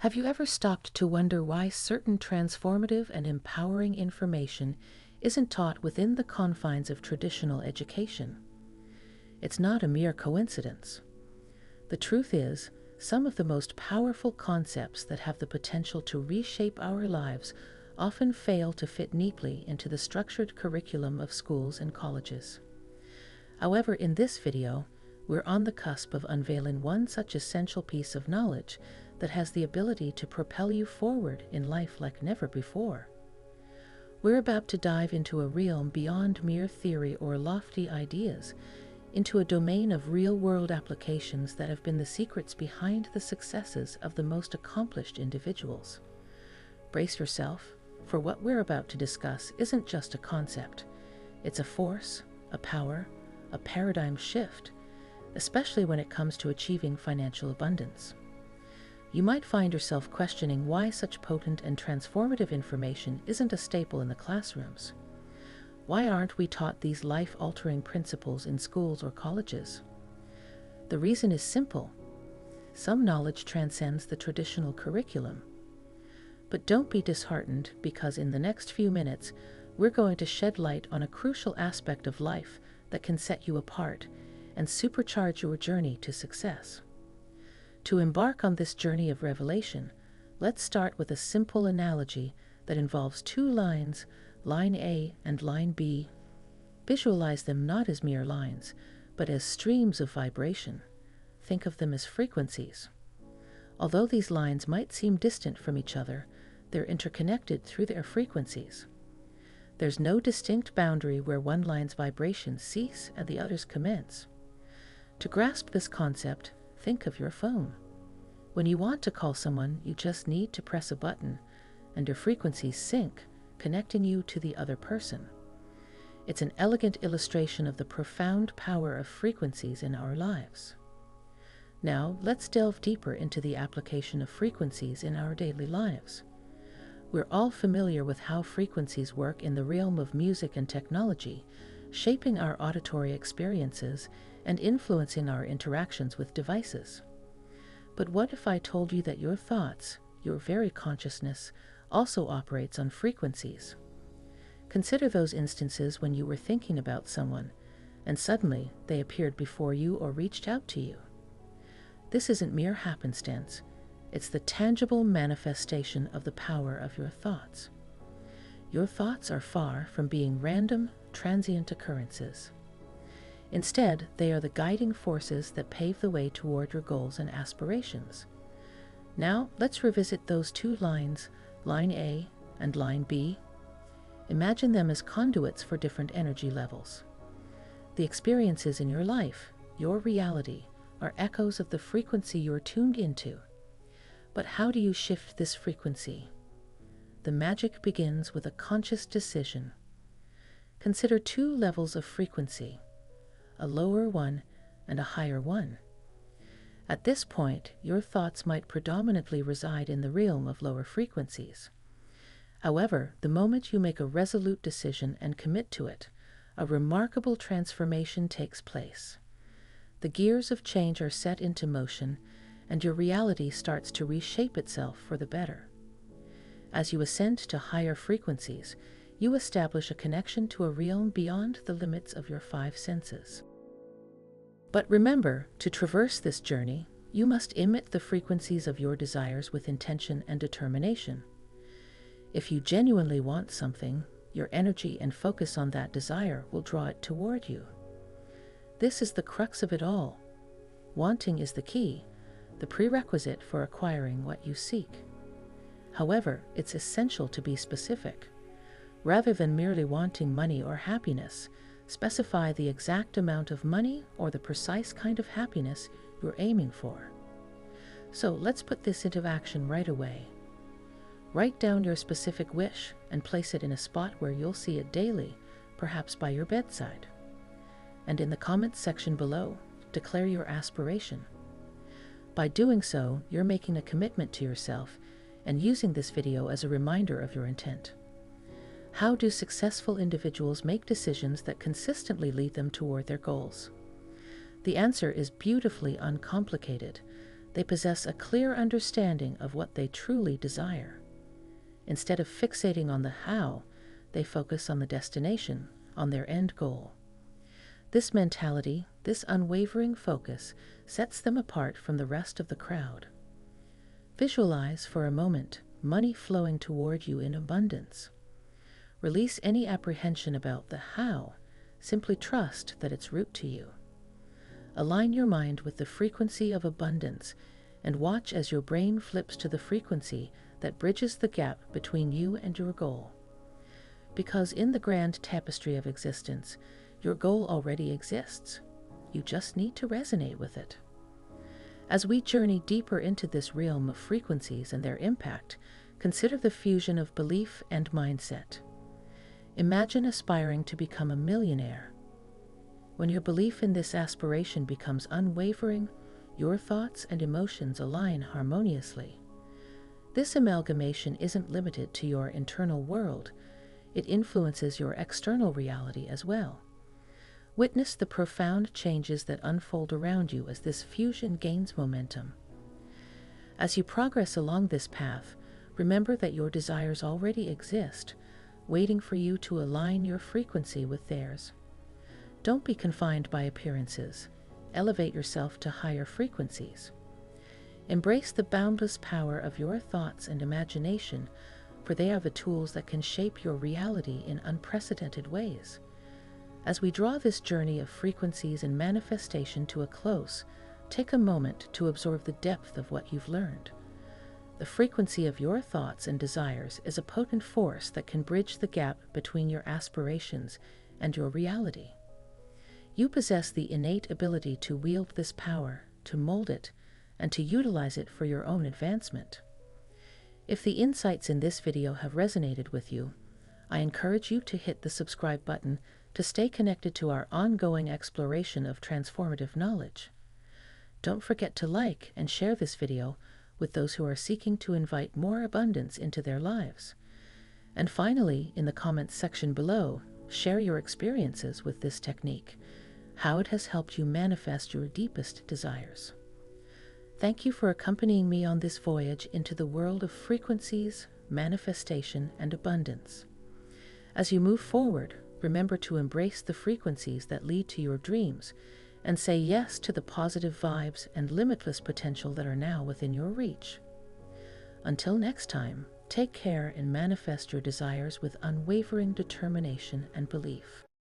Have you ever stopped to wonder why certain transformative and empowering information isn't taught within the confines of traditional education? It's not a mere coincidence. The truth is, some of the most powerful concepts that have the potential to reshape our lives often fail to fit neatly into the structured curriculum of schools and colleges. However, in this video, we're on the cusp of unveiling one such essential piece of knowledge that has the ability to propel you forward in life like never before. We're about to dive into a realm beyond mere theory or lofty ideas, into a domain of real-world applications that have been the secrets behind the successes of the most accomplished individuals. Brace yourself, for what we're about to discuss isn't just a concept. It's a force, a power, a paradigm shift, especially when it comes to achieving financial abundance. You might find yourself questioning why such potent and transformative information isn't a staple in the classrooms. Why aren't we taught these life-altering principles in schools or colleges? The reason is simple. Some knowledge transcends the traditional curriculum. But don't be disheartened, because in the next few minutes, we're going to shed light on a crucial aspect of life that can set you apart and supercharge your journey to success. To embark on this journey of revelation, let's start with a simple analogy that involves two lines, line A and line B. Visualize them not as mere lines, but as streams of vibration. Think of them as frequencies. Although these lines might seem distant from each other, they're interconnected through their frequencies. There's no distinct boundary where one line's vibrations cease and the other's commence. To grasp this concept, think of your phone. When you want to call someone, you just need to press a button, and your frequencies sync, connecting you to the other person. It's an elegant illustration of the profound power of frequencies in our lives. Now, let's delve deeper into the application of frequencies in our daily lives. We're all familiar with how frequencies work in the realm of music and technology, shaping our auditory experiences and influencing our interactions with devices. But what if I told you that your thoughts, your very consciousness, also operates on frequencies? Consider those instances when you were thinking about someone, and suddenly they appeared before you or reached out to you. This isn't mere happenstance. It's the tangible manifestation of the power of your thoughts. Your thoughts are far from being random, transient occurrences. Instead, they are the guiding forces that pave the way toward your goals and aspirations. Now, let's revisit those two lines, line A and line B. Imagine them as conduits for different energy levels. The experiences in your life, your reality, are echoes of the frequency you're tuned into. But how do you shift this frequency? The magic begins with a conscious decision. Consider two levels of frequency, a lower one and a higher one. At this point, your thoughts might predominantly reside in the realm of lower frequencies. However, the moment you make a resolute decision and commit to it, a remarkable transformation takes place. The gears of change are set into motion, and your reality starts to reshape itself for the better. As you ascend to higher frequencies, you establish a connection to a realm beyond the limits of your five senses. But remember, to traverse this journey, you must emit the frequencies of your desires with intention and determination. If you genuinely want something, your energy and focus on that desire will draw it toward you. This is the crux of it all. Wanting is the key, the prerequisite for acquiring what you seek. However, it's essential to be specific. Rather than merely wanting money or happiness, specify the exact amount of money or the precise kind of happiness you're aiming for. So let's put this into action right away. Write down your specific wish and place it in a spot where you'll see it daily, perhaps by your bedside. And in the comments section below, declare your aspiration. By doing so, you're making a commitment to yourself and using this video as a reminder of your intent. How do successful individuals make decisions that consistently lead them toward their goals? The answer is beautifully uncomplicated. They possess a clear understanding of what they truly desire. Instead of fixating on the how, they focus on the destination, on their end goal. This mentality, this unwavering focus, sets them apart from the rest of the crowd. Visualize for a moment money flowing toward you in abundance. Release any apprehension about the how. Simply trust that it's route to you. Align your mind with the frequency of abundance and watch as your brain flips to the frequency that bridges the gap between you and your goal. Because in the grand tapestry of existence, your goal already exists. You just need to resonate with it. As we journey deeper into this realm of frequencies and their impact, consider the fusion of belief and mindset. Imagine aspiring to become a millionaire. When your belief in this aspiration becomes unwavering, your thoughts and emotions align harmoniously. This amalgamation isn't limited to your internal world. It influences your external reality as well. Witness the profound changes that unfold around you as this fusion gains momentum. As you progress along this path, remember that your desires already exist, waiting for you to align your frequency with theirs. Don't be confined by appearances. Elevate yourself to higher frequencies. Embrace the boundless power of your thoughts and imagination, for they are the tools that can shape your reality in unprecedented ways. As we draw this journey of frequencies and manifestation to a close, take a moment to absorb the depth of what you've learned. The frequency of your thoughts and desires is a potent force that can bridge the gap between your aspirations and your reality. You possess the innate ability to wield this power, to mold it, and to utilize it for your own advancement. If the insights in this video have resonated with you, I encourage you to hit the subscribe button to stay connected to our ongoing exploration of transformative knowledge. Don't forget to like and share this video with those who are seeking to invite more abundance into their lives. And finally, in the comments section below, share your experiences with this technique, how it has helped you manifest your deepest desires. Thank you for accompanying me on this voyage into the world of frequencies, manifestation, and abundance. As you move forward, remember to embrace the frequencies that lead to your dreams and say yes to the positive vibes and limitless potential that are now within your reach. Until next time, take care and manifest your desires with unwavering determination and belief.